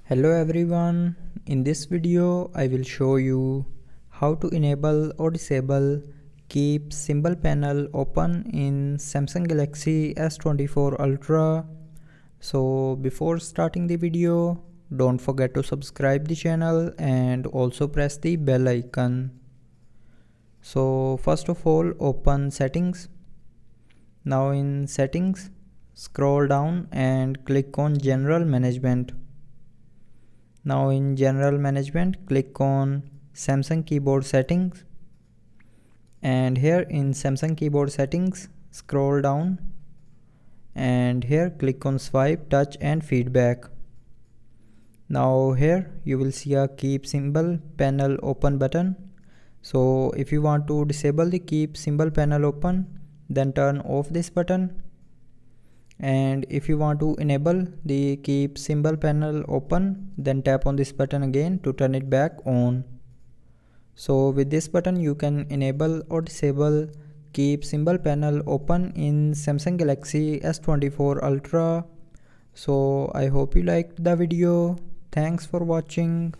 Hello everyone, in this video I will show you how to enable or disable keep symbol panel open in Samsung Galaxy S24 Ultra. So before starting the video, don't forget to subscribe the channel and also press the bell icon. So first of all, open settings. Now in settings, scroll down and click on general management. Now in general management, click on Samsung keyboard settings, and here in Samsung keyboard settings, scroll down and here click on swipe, touch and feedback. Now here you will see a keep symbol panel open button. So if you want to disable the keep symbol panel open, then turn off this button. And if you want to enable the keep symbol panel open, then tap on this button again to turn it back on. So with this button you can enable or disable keep symbol panel open in Samsung Galaxy S24 Ultra. So I hope you liked the video. Thanks for watching.